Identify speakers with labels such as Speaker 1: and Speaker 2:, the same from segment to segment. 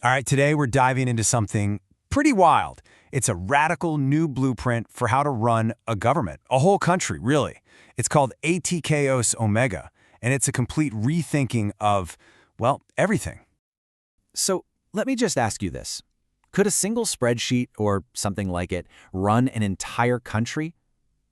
Speaker 1: All right, today we're diving into something pretty wild. It's a radical new blueprint for how to run a government, a whole country, really. It's called ATKOS-Ω, and it's a complete rethinking of, well, everything.
Speaker 2: So let me just ask you this. Could a single spreadsheet, or something like it, run an entire country?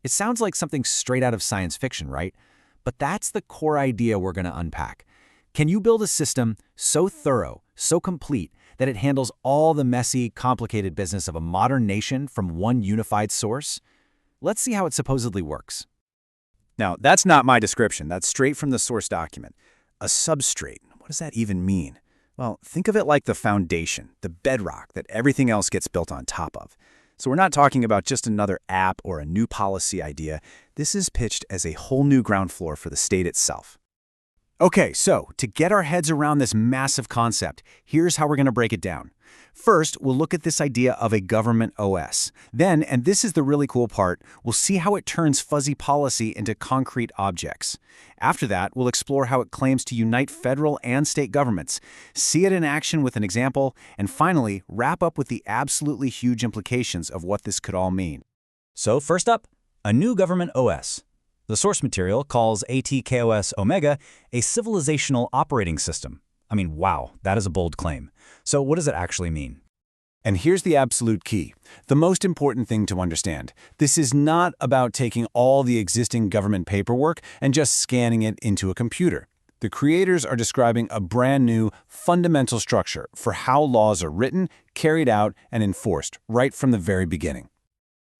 Speaker 2: It sounds like something straight out of science fiction, right? But that's the core idea we're going to unpack. Can you build a system so thorough, so complete, that it handles all the messy, complicated business of a modern nation from one unified source? Let's see how it supposedly works.
Speaker 3: Now, that's not my description. That's straight from the source document. A substrate. What does that even mean? Well, think of it like the foundation, the bedrock that everything else gets built on top of. So we're not talking about just another app or a new policy idea. This is pitched as a whole new ground floor for the state itself.
Speaker 1: Okay, so to get our heads around this massive concept, here's how we're going to break it down. First, we'll look at this idea of a government OS. Then, and this is the really cool part, we'll see how it turns fuzzy policy into concrete objects. After that, we'll explore how it claims to unite federal and state governments, see it in action with an example, and finally, wrap up with the absolutely huge implications of what this could all mean.
Speaker 4: So first up, a new government OS. The source material calls ATKOS-Ω a civilizational operating system. I mean, wow, that is a bold claim. So what does it actually mean?
Speaker 1: And here's the absolute key, the most important thing to understand. This is not about taking all the existing government paperwork and just scanning it into a computer. The creators are describing a brand new, fundamental structure for how laws are written, carried out, and enforced right from the very beginning.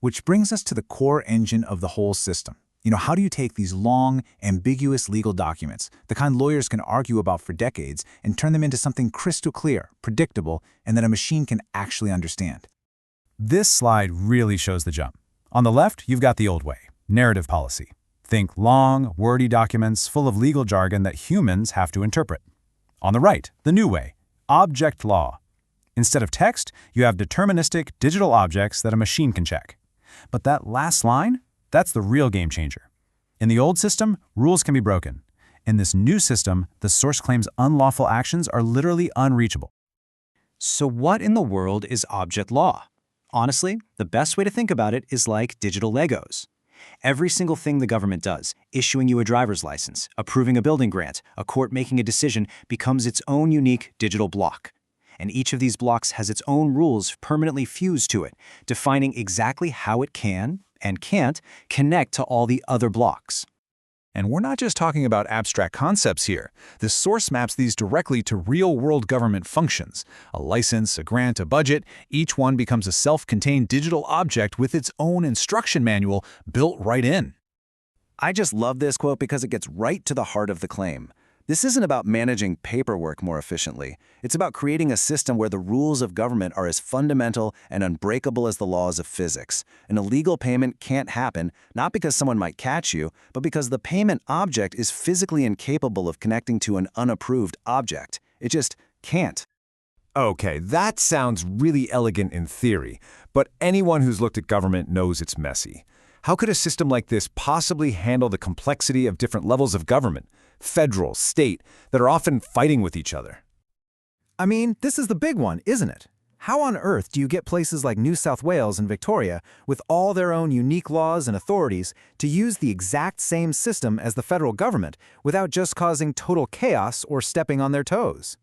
Speaker 5: Which brings us to the core engine of the whole system. How do you take these long, ambiguous legal documents, the kind lawyers can argue about for decades, and turn them into something crystal clear, predictable, and that a machine can actually understand?
Speaker 6: This slide really shows the jump. On the left, you've got the old way, narrative policy. Think long, wordy documents full of legal jargon that humans have to interpret. On the right, the new way, object law. Instead of text, you have deterministic digital objects that a machine can check. But that last line? That's the real game changer. In the old system, rules can be broken. In this new system, the source claims unlawful actions are literally unreachable.
Speaker 2: So what in the world is object law? Honestly, the best way to think about it is like digital Legos. Every single thing the government does, issuing you a driver's license, approving a building grant, a court making a decision, becomes its own unique digital block. And each of these blocks has its own rules permanently fused to it, defining exactly how it can and can't connect to all the other blocks.
Speaker 6: And we're not just talking about abstract concepts here. The source maps these directly to real-world government functions. A license, a grant, a budget, each one becomes a self-contained digital object with its own instruction manual built right in.
Speaker 3: I just love this quote because it gets right to the heart of the claim. This isn't about managing paperwork more efficiently. It's about creating a system where the rules of government are as fundamental and unbreakable as the laws of physics. An illegal payment can't happen, not because someone might catch you, but because the payment object is physically incapable of connecting to an unapproved object. It just can't.
Speaker 7: Okay, that sounds really elegant in theory, but anyone who's looked at government knows it's messy. How could a system like this possibly handle the complexity of different levels of government, federal, state, that are often fighting with each other?
Speaker 8: I mean, this is the big one, isn't it? How on earth do you get places like New South Wales and Victoria, with all their own unique laws and authorities, to use the exact same system as the federal government without just causing total chaos or stepping on their toes?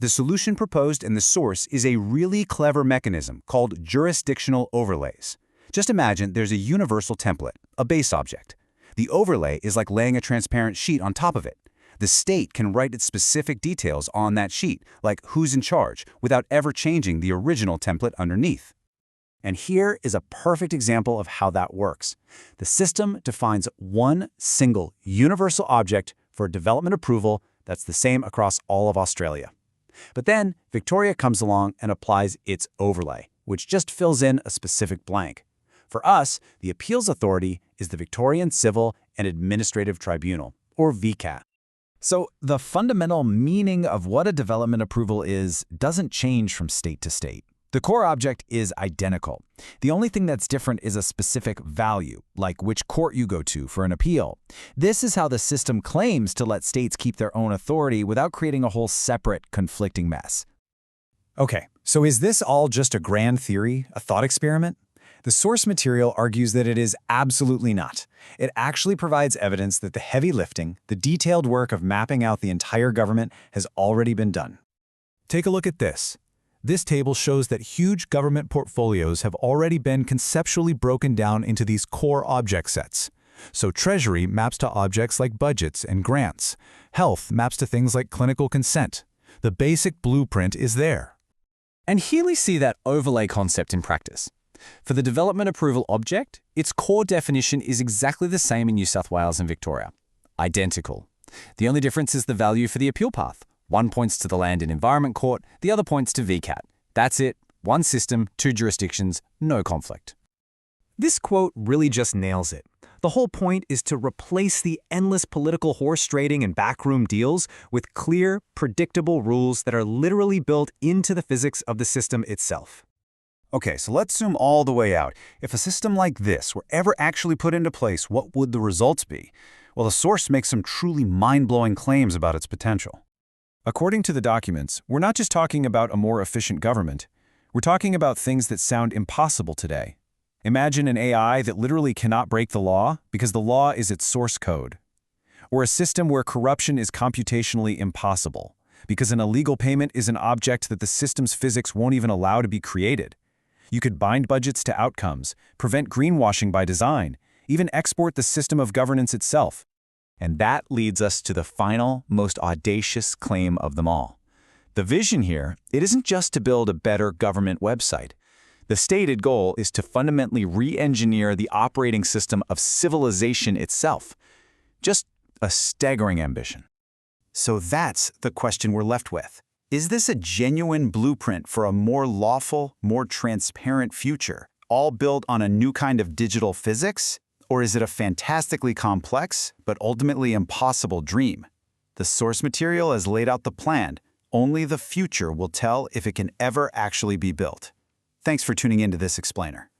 Speaker 1: The solution proposed in the source is a really clever mechanism called jurisdictional overlays. Just imagine there's a universal template, a base object. The overlay is like laying a transparent sheet on top of it. The state can write its specific details on that sheet, like who's in charge, without ever changing the original template underneath. And here is a perfect example of how that works. The system defines one single universal object for development approval that's the same across all of Australia. But then Victoria comes along and applies its overlay, which just fills in a specific blank. For us, the appeals authority is the Victorian Civil and Administrative Tribunal, or VCAT.
Speaker 6: So the fundamental meaning of what a development approval is doesn't change from state to state. The core object is identical. The only thing that's different is a specific value, like which court you go to for an appeal. This is how the system claims to let states keep their own authority without creating a whole separate, conflicting mess. Okay, so is this all just a grand theory, a thought experiment? The source material argues that it is absolutely not. It actually provides evidence that the heavy lifting, the detailed work of mapping out the entire government has already been done. Take a look at this. This table shows that huge government portfolios have already been conceptually broken down into these core object sets. So Treasury maps to objects like budgets and grants. Health maps to things like clinical consent. The basic blueprint is there.
Speaker 2: And here we see that overlay concept in practice. For the development approval object, its core definition is exactly the same in New South Wales and Victoria. Identical. The only difference is the value for the appeal path. One points to the Land and Environment Court, the other points to VCAT. That's it. One system, two jurisdictions, no conflict.
Speaker 4: This quote really just nails it. The whole point is to replace the endless political horse trading and backroom deals with clear, predictable rules that are literally built into the physics of the system itself.
Speaker 1: Okay, so let's zoom all the way out. If a system like this were ever actually put into place, what would the results be? Well, the source makes some truly mind-blowing claims about its potential.
Speaker 3: According to the documents, we're not just talking about a more efficient government. We're talking about things that sound impossible today. Imagine an AI that literally cannot break the law because the law is its source code. Or a system where corruption is computationally impossible because an illegal payment is an object that the system's physics won't even allow to be created. You could bind budgets to outcomes, prevent greenwashing by design, even export the system of governance itself.
Speaker 1: And that leads us to the final, most audacious claim of them all. The vision here, it isn't just to build a better government website. The stated goal is to fundamentally re-engineer the operating system of civilization itself. Just a staggering ambition. So that's the question we're left with. Is this a genuine blueprint for a more lawful, more transparent future, all built on a new kind of digital physics? Or is it a fantastically complex, but ultimately impossible dream? The source material has laid out the plan. Only the future will tell if it can ever actually be built. Thanks for tuning into this explainer.